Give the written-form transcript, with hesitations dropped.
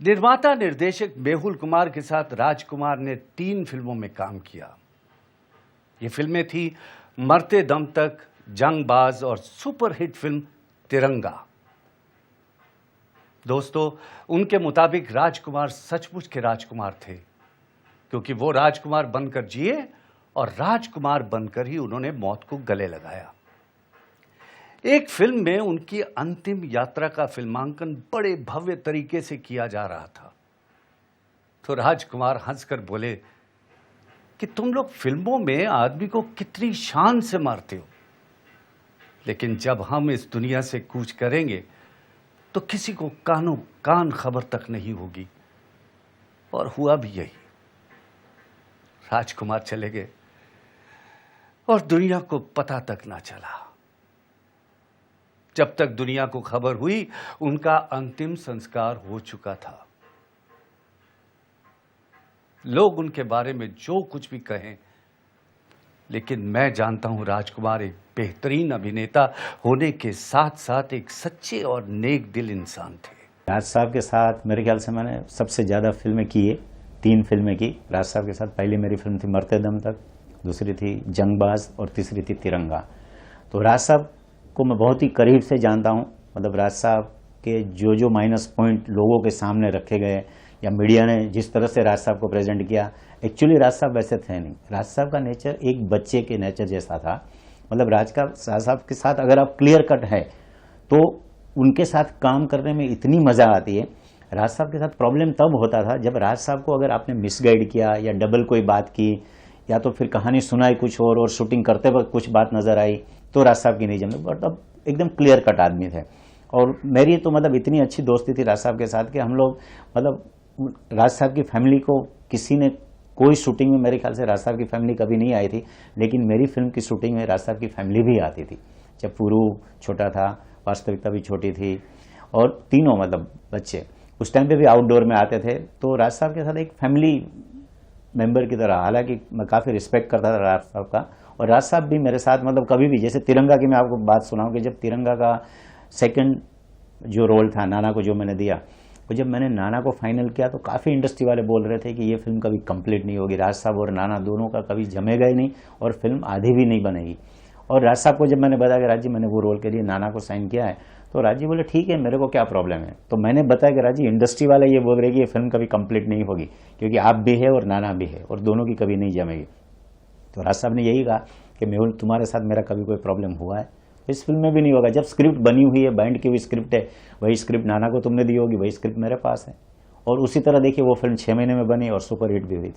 निर्माता निर्देशक मेहुल कुमार के साथ राजकुमार ने 3 फिल्मों में काम किया। ये फिल्में थी मरते दम तक, जंगबाज और सुपरहिट फिल्म तिरंगा। दोस्तों, उनके मुताबिक राजकुमार सचमुच के राजकुमार थे, क्योंकि वो राजकुमार बनकर जिए और राजकुमार बनकर ही उन्होंने मौत को गले लगाया। एक फिल्म में उनकी अंतिम यात्रा का फिल्मांकन बड़े भव्य तरीके से किया जा रहा था, तो राजकुमार हंसकर बोले कि तुम लोग फिल्मों में आदमी को कितनी शान से मारते हो, लेकिन जब हम इस दुनिया से कूच करेंगे तो किसी को कानों कान खबर तक नहीं होगी। और हुआ भी यही। राजकुमार चले गए और दुनिया को पता तक ना चला। जब तक दुनिया को खबर हुई, उनका अंतिम संस्कार हो चुका था। लोग उनके बारे में जो कुछ भी कहें, लेकिन मैं जानता हूं राजकुमार एक बेहतरीन अभिनेता होने के साथ साथ एक सच्चे और नेक दिल इंसान थे। राज साहब के साथ मेरे ख्याल से मैंने सबसे ज़्यादा फिल्में की है। 3 फिल्में की राज साहब के साथ। पहली मेरी फिल्म थी मरते दम तक, दूसरी थी जंगबाज और तीसरी थी तिरंगा। तो राज साहब को मैं बहुत ही करीब से जानता हूं। मतलब राज साहब के जो माइनस पॉइंट लोगों के सामने रखे गए या मीडिया ने जिस तरह से राज साहब को प्रेजेंट किया, एक्चुअली राज साहब वैसे थे नहीं। राज साहब का नेचर एक बच्चे के नेचर जैसा था। मतलब राज साहब के साथ अगर आप क्लियर कट है तो उनके साथ काम करने में इतनी मजा आती है। राज साहब के साथ प्रॉब्लम तब होता था जब राज साहब को अगर आपने मिसगाइड किया या डबल कोई बात की या तो फिर कहानी सुनाई कुछ और शूटिंग करते वक्त कुछ बात नजर आई, तो राज साहब की नहीं जमी। बट अब एकदम क्लियर कट आदमी थे। और मेरी तो मतलब इतनी अच्छी दोस्ती थी राज साहब के साथ कि हम लोग मतलब राज साहब की फैमिली को किसी ने कोई शूटिंग में, मेरे ख्याल से राज साहब की फैमिली कभी नहीं आई थी, लेकिन मेरी फिल्म की शूटिंग में राज साहब की फैमिली भी आती थी। जब पुरू छोटा था, वास्तविकता भी छोटी थी और तीनों मतलब बच्चे उस टाइम पे भी आउटडोर में आते थे। तो राज साहब के साथ एक फैमिली मेंबर की तरह, हालांकि मैं काफ़ी रिस्पेक्ट करता था राज साहब का। और राज साहब भी मेरे साथ मतलब कभी भी, जैसे तिरंगा की मैं आपको बात सुनाऊं कि जब तिरंगा का सेकंड जो रोल था नाना को जो मैंने दिया, तो जब मैंने नाना को फाइनल किया तो काफ़ी इंडस्ट्री वाले बोल रहे थे कि ये फिल्म कभी कंप्लीट नहीं होगी, राज साहब और नाना दोनों का कभी जमेगा ही नहीं और फिल्म आधी भी नहीं बनेगी। और राज साहब को जब मैंने बताया कि राज जी मैंने वो रोल के लिए नाना को साइन किया है, तो राज जी बोले ठीक है, मेरे को क्या प्रॉब्लम है। तो मैंने बताया कि राज जी इंडस्ट्री वाले ये बोल रहे कि ये फिल्म कभी कंप्लीट नहीं होगी, क्योंकि आप भी है और नाना भी है और दोनों की कभी नहीं जमेगी। तो राज साहब ने यही कहा कि मेहुल तुम्हारे साथ मेरा कभी कोई प्रॉब्लम हुआ है इस फिल्म में भी नहीं होगा। जब स्क्रिप्ट बनी हुई है, बाइंड की हुई स्क्रिप्ट है, वही स्क्रिप्ट नाना को तुमने दी होगी, वही स्क्रिप्ट मेरे पास है। और उसी तरह देखिए वो फिल्म 6 महीने में बनी और सुपर हिट भी हुई थी।